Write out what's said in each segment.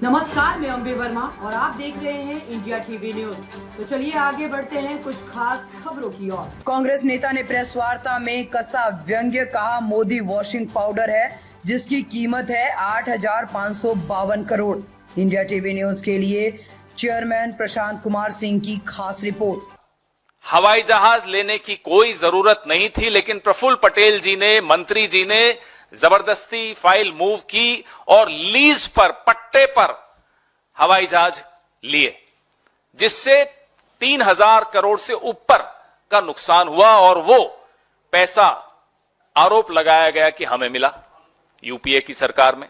नमस्कार, मैं अंबे वर्मा और आप देख रहे हैं इंडिया टीवी न्यूज। तो चलिए आगे बढ़ते हैं कुछ खास खबरों की ओर। कांग्रेस नेता ने प्रेस वार्ता में कसा व्यंग्य, कहा मोदी वॉशिंग पाउडर है जिसकी कीमत है 8,552 करोड़। इंडिया टीवी न्यूज के लिए चेयरमैन प्रशांत कुमार सिंह की खास रिपोर्ट। हवाई जहाज लेने की कोई जरूरत नहीं थी, लेकिन प्रफुल्ल पटेल जी ने, मंत्री जी ने जबरदस्ती फाइल मूव की और लीज पर, पट्टे पर हवाई जहाज लिए, जिससे 3,000 करोड़ से ऊपर का नुकसान हुआ। और वो पैसा आरोप लगाया गया कि हमें मिला यूपीए की सरकार में।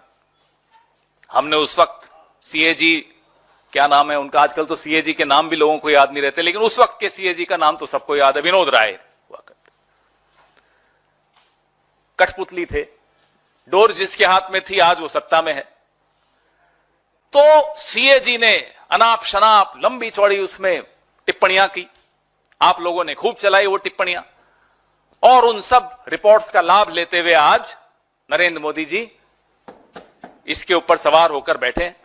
हमने उस वक्त सीएजी, क्या नाम है उनका, आजकल तो सीएजी के नाम भी लोगों को याद नहीं रहते, लेकिन उस वक्त के सीएजी का नाम तो सबको याद है, विनोद राय हुआ करते। कठपुतली थे, डोर जिसके हाथ में थी आज वो सत्ता में है। तो सीएजी ने अनाप शनाप लंबी चौड़ी उसमें टिप्पणियां की, आप लोगों ने खूब चलाई वो टिप्पणियां, और उन सब रिपोर्ट्स का लाभ लेते हुए आज नरेंद्र मोदी जी इसके ऊपर सवार होकर बैठे हैं।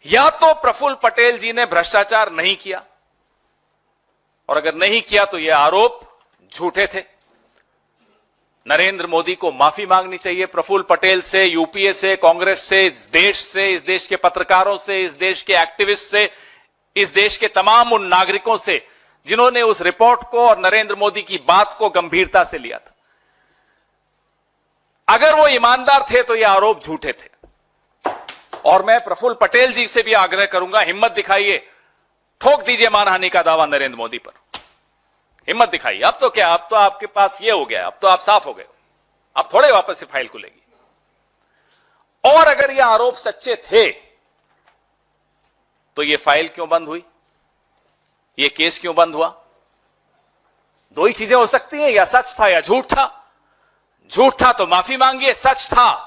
या तो प्रफुल्ल पटेल जी ने भ्रष्टाचार नहीं किया, और अगर नहीं किया तो यह आरोप झूठे थे। नरेंद्र मोदी को माफी मांगनी चाहिए प्रफुल्ल पटेल से, यूपीए से, कांग्रेस से, इस देश के पत्रकारों से, इस देश के एक्टिविस्ट से, इस देश के तमाम उन नागरिकों से जिन्होंने उस रिपोर्ट को और नरेंद्र मोदी की बात को गंभीरता से लिया था। अगर वो ईमानदार थे तो ये आरोप झूठे थे। और मैं प्रफुल्ल पटेल जी से भी आग्रह करूंगा, हिम्मत दिखाइए, ठोक दीजिए मानहानि का दावा नरेंद्र मोदी पर, हिम्मत दिखाइए। अब तो क्या, अब तो आपके पास ये हो गया, अब तो आप साफ हो गए, अब थोड़े वापस से फाइल खुलेगी। और अगर ये आरोप सच्चे थे तो ये फाइल क्यों बंद हुई, ये केस क्यों बंद हुआ? दो ही चीजें हो सकती हैं, या सच था या झूठ था। झूठ था तो माफी मांगिए, सच था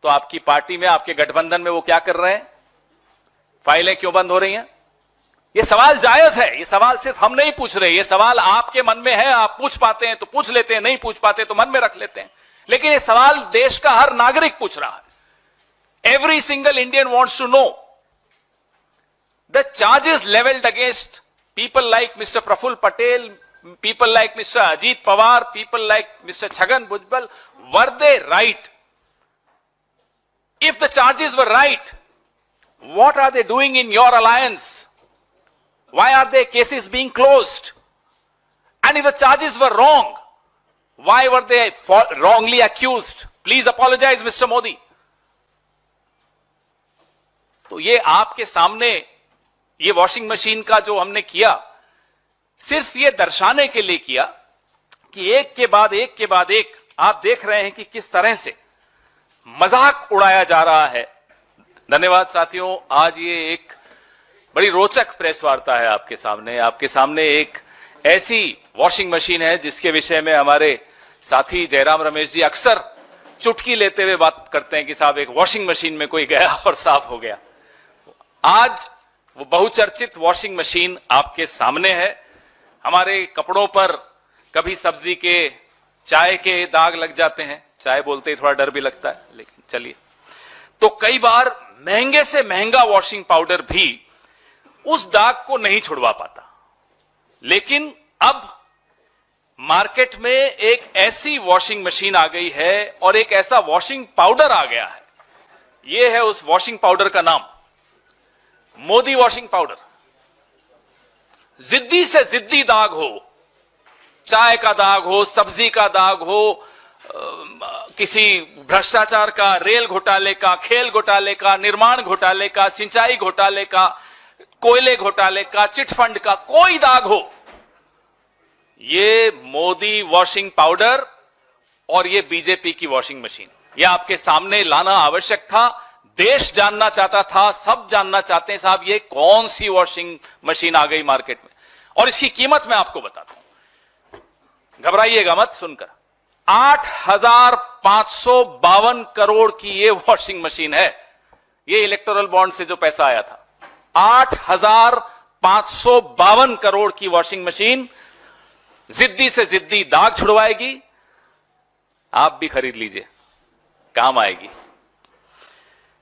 तो आपकी पार्टी में, आपके गठबंधन में वो क्या कर रहे हैं, फाइलें क्यों बंद हो रही हैं? ये सवाल जायज है, ये सवाल सिर्फ हम नहीं पूछ रहे, ये सवाल आपके मन में है, आप पूछ पाते हैं तो पूछ लेते हैं, नहीं पूछ पाते तो मन में रख लेते हैं, लेकिन ये सवाल देश का हर नागरिक पूछ रहा है। Every single Indian wants to know the charges levelled against people like mister Praful Patel, people like Mr. Ajit Pawar, people like Mr. Chhagan Bhujbal, were they right? If the charges were right, what are they doing in your alliance? Why are their cases being closed? And if the charges were wrong, why were they wrongly accused? Please apologize, Mr. Modi. तो ये आपके सामने, ये washing machine का जो हमने किया, सिर्फ ये दर्शाने के लिए किया कि एक के बाद एक आप देख रहे हैं कि किस तरह से मजाक उड़ाया जा रहा है। धन्यवाद साथियों, आज ये एक बड़ी रोचक प्रेस वार्ता है आपके सामने एक ऐसी वॉशिंग मशीन है जिसके विषय में हमारे साथी जयराम रमेश जी अक्सर चुटकी लेते हुए बात करते हैं कि साहब एक वॉशिंग मशीन में कोई गया और साफ हो गया। आज वो बहुचर्चित वॉशिंग मशीन आपके सामने है। हमारे कपड़ों पर कभी सब्जी के, चाय के दाग लग जाते हैं, चाय बोलते ही थोड़ा डर भी लगता है, लेकिन चलिए, तो कई बार महंगे से महंगा वॉशिंग पाउडर भी उस दाग को नहीं छुड़वा पाता। लेकिन अब मार्केट में एक ऐसी वॉशिंग मशीन आ गई है और एक ऐसा वॉशिंग पाउडर आ गया है, यह है उस वॉशिंग पाउडर का नाम, मोदी वॉशिंग पाउडर। जिद्दी से जिद्दी दाग हो, चाय का दाग हो, सब्जी का दाग हो, किसी भ्रष्टाचार का, रेल घोटाले का, खेल घोटाले का, निर्माण घोटाले का, सिंचाई घोटाले का, कोयले घोटाले का, चिटफंड का, कोई दाग हो, ये मोदी वॉशिंग पाउडर और ये बीजेपी की वॉशिंग मशीन, ये आपके सामने लाना आवश्यक था। देश जानना चाहता था, सब जानना चाहते हैं साहब ये कौन सी वॉशिंग मशीन आ गई मार्केट में, और इसकी कीमत मैं आपको बताता हूं, घबराइएगा मत सुनकर। 8,552 करोड़ की ये वॉशिंग मशीन है। ये इलेक्टोरल बॉन्ड से जो पैसा आया था, 8,552 करोड़ की वॉशिंग मशीन जिद्दी से जिद्दी दाग छुड़वाएगी। आप भी खरीद लीजिए, काम आएगी।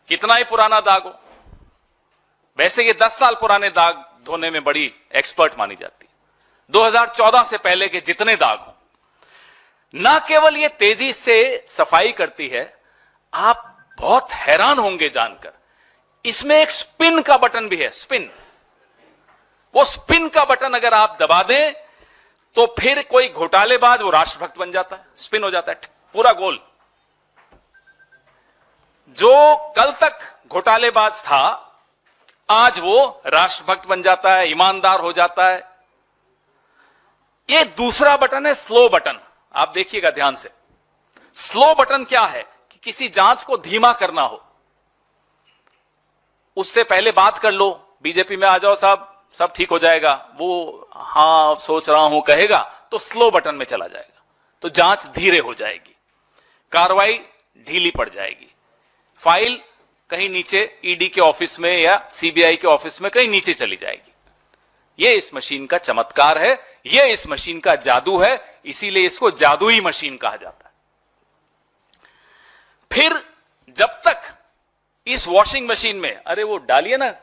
कितना ही पुराना दाग हो, वैसे ये 10 साल पुराने दाग धोने में बड़ी एक्सपर्ट मानी जाती है। 2014 से पहले के जितने दाग हो, ना केवल ये तेजी से सफाई करती है, आप बहुत हैरान होंगे जानकर, इसमें एक स्पिन का बटन भी है। स्पिन, वो स्पिन का बटन अगर आप दबा दें तो फिर कोई घोटालेबाज वो राष्ट्रभक्त बन जाता है, स्पिन हो जाता है पूरा गोल। जो कल तक घोटालेबाज था आज वो राष्ट्रभक्त बन जाता है, ईमानदार हो जाता है। ये दूसरा बटन है स्लो बटन, आप देखिएगा ध्यान से। स्लो बटन क्या है कि किसी जांच को धीमा करना हो, उससे पहले बात कर लो, बीजेपी में आ जाओ साहब, सब ठीक हो जाएगा, वो हां सोच रहा हूं कहेगा तो स्लो बटन में चला जाएगा, तो जांच धीरे हो जाएगी, कार्रवाई ढीली पड़ जाएगी, फाइल कहीं नीचे ईडी के ऑफिस में या सीबीआई के ऑफिस में कहीं नीचे चली जाएगी। यह इस मशीन का चमत्कार है, यह इस मशीन का जादू है, इसीलिए इसको जादुई मशीन कहा जाता है। फिर जब तक इस वॉशिंग मशीन में, अरे वो डालिए ना